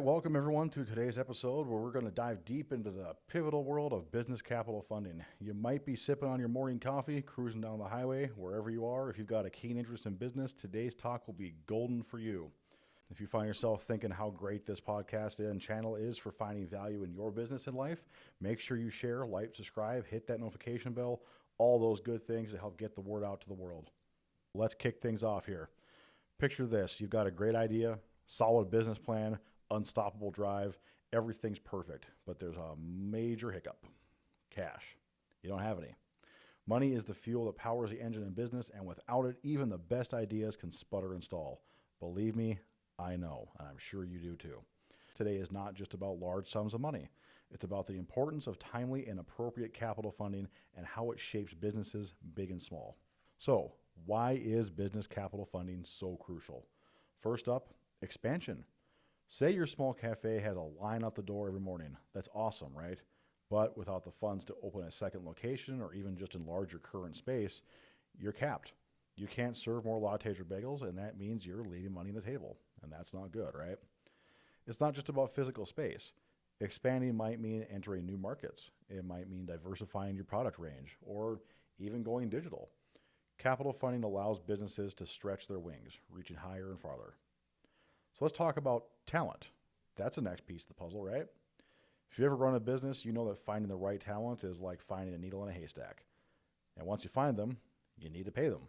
Welcome, everyone, to today's episode where we're going to dive deep into the pivotal world of business capital funding. You might be sipping on your morning coffee, cruising down the highway, wherever you are. If you've got a keen interest in business, today's talk will be golden for you. If you find yourself thinking how great this podcast and channel is for finding value in your business and life, make sure you share, like, subscribe, hit that notification bell, all those good things that help get the word out to the world. Let's kick things off here. Picture this. You've got a great idea, solid business plan, unstoppable drive, everything's perfect, but there's a major hiccup: cash. You don't have any. Money is the fuel that powers the engine in business, and without it, even the best ideas can sputter and stall. Believe me, I know, and I'm sure you do too. Today is not just about large sums of money. It's about the importance of timely and appropriate capital funding and how it shapes businesses big and small. So, why is business capital funding so crucial? First up, expansion. Say your small cafe has a line out the door every morning. That's awesome, right? But without the funds to open a second location or even just enlarge your current space, you're capped. You can't serve more lattes or bagels, and that means you're leaving money on the table, and that's not good, right? It's not just about physical space. Expanding might mean entering new markets. It might mean diversifying your product range or even going digital. Capital funding allows businesses to stretch their wings, reaching higher and farther. So let's talk about talent. That's the next piece of the puzzle, right? If you ever run a business, you know that finding the right talent is like finding a needle in a haystack. And once you find them, you need to pay them.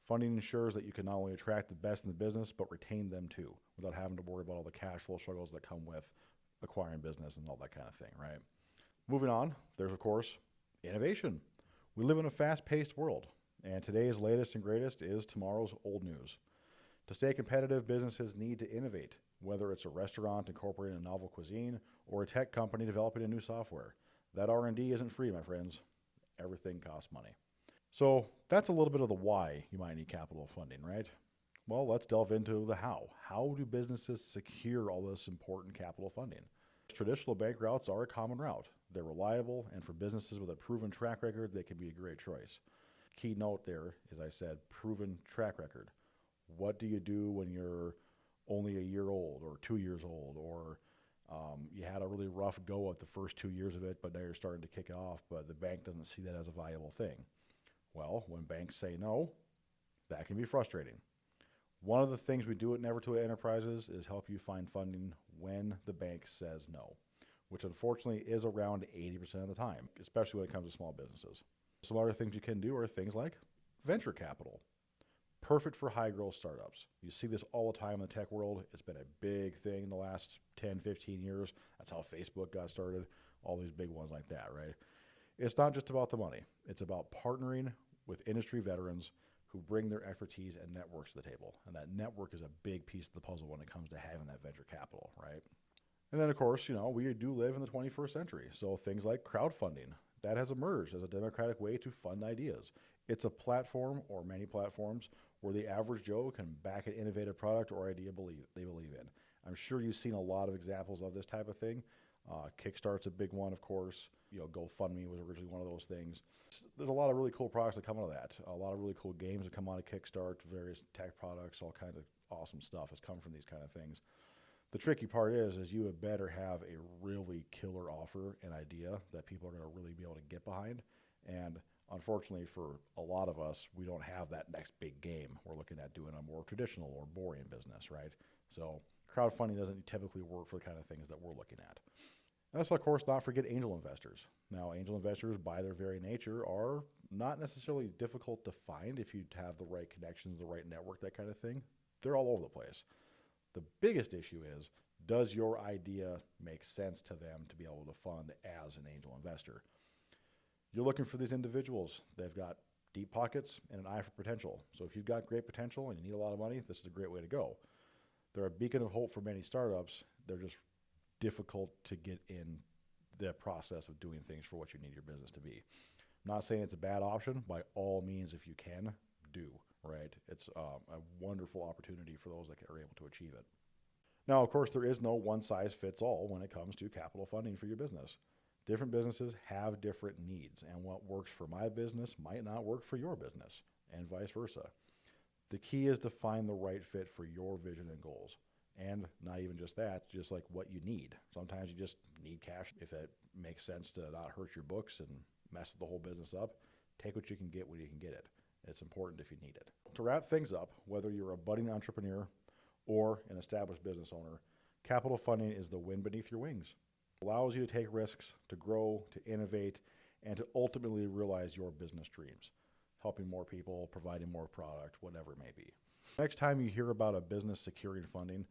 Funding ensures that you can not only attract the best in the business, but retain them too, without having to worry about all the cash flow struggles that come with acquiring business and all that kind of thing, right? Moving on, there's, of course, innovation. We live in a fast-paced world, and today's latest and greatest is tomorrow's old news. To stay competitive, businesses need to innovate, whether it's a restaurant incorporating a novel cuisine or a tech company developing a new software. That R&D isn't free, my friends. Everything costs money. So that's a little bit of the why you might need capital funding, right? Well, let's delve into the how. How do businesses secure all this important capital funding? Traditional bank routes are a common route. They're reliable, and for businesses with a proven track record, they can be a great choice. Key note there, as I said, proven track record. What do you do when you're only a year old or 2 years old, or you had a really rough go at the first 2 years of it, but now you're starting to kick it off, but the bank doesn't see that as a viable thing? Well, when banks say no, that can be frustrating. One of the things we do at Never to Enterprises is help you find funding when the bank says no, which unfortunately is around 80% of the time, especially when it comes to small businesses. Some other things you can do are things like venture capital. Perfect for high growth startups. You see this all the time in the tech world. It's been a big thing in the last 10, 15 years. That's how Facebook got started, all these big ones like that, right? It's not just about the money. It's about partnering with industry veterans who bring their expertise and networks to the table. And that network is a big piece of the puzzle when it comes to having that venture capital, right? And then, of course, we do live in the 21st century. So things like crowdfunding, that has emerged as a democratic way to fund ideas. It's a platform, or many platforms, where the average Joe can back an innovative product or idea they believe in. I'm sure you've seen a lot of examples of this type of thing. Kickstart's a big one, of course. GoFundMe was originally one of those things. There's a lot of really cool products that come out of that. A lot of really cool games that come out of Kickstart, various tech products, all kinds of awesome stuff has come from these kind of things. The tricky part is you had better have a really killer offer and idea that people are going to really be able to get behind. And unfortunately for a lot of us, we don't have that next big game. We're looking at doing a more traditional or boring business, right? So crowdfunding doesn't typically work for the kind of things that we're looking at. Let's, of course, not forget angel investors. Now, angel investors, by their very nature, are not necessarily difficult to find if you have the right connections, the right network, that kind of thing. They're all over the place. The biggest issue is, does your idea make sense to them to be able to fund as an angel investor? You're looking for these individuals. They've got deep pockets and an eye for potential. So if you've got great potential and you need a lot of money, this is a great way to go. They're a beacon of hope for many startups. They're just difficult to get in the process of doing things for what you need your business to be. I'm not saying it's a bad option. By all means, if you can, do, right? It's a wonderful opportunity for those that are able to achieve it. Now, of course, there is no one-size-fits-all when it comes to capital funding for your business. Different businesses have different needs, and what works for my business might not work for your business, and vice versa. The key is to find the right fit for your vision and goals. And not even just that, just like what you need. Sometimes you just need cash. If it makes sense to not hurt your books and mess the whole business up, take what you can get when you can get it. It's important if you need it. To wrap things up, whether you're a budding entrepreneur or an established business owner, capital funding is the wind beneath your wings. It allows you to take risks, to grow, to innovate, and to ultimately realize your business dreams, helping more people, providing more product, whatever it may be. Next time you hear about a business securing funding,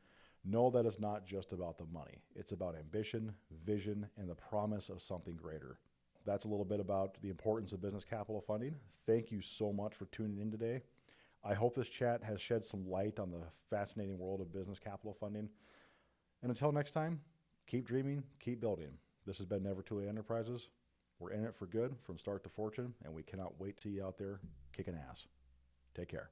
know that it's not just about the money. It's about ambition, vision, and the promise of something greater. That's a little bit about the importance of business capital funding. Thank you so much for tuning in today. I hope this chat has shed some light on the fascinating world of business capital funding. And until next time, keep dreaming, keep building. This has been Never Too Late Enterprises. We're in it for good from start to fortune, and we cannot wait to see you out there kicking ass. Take care.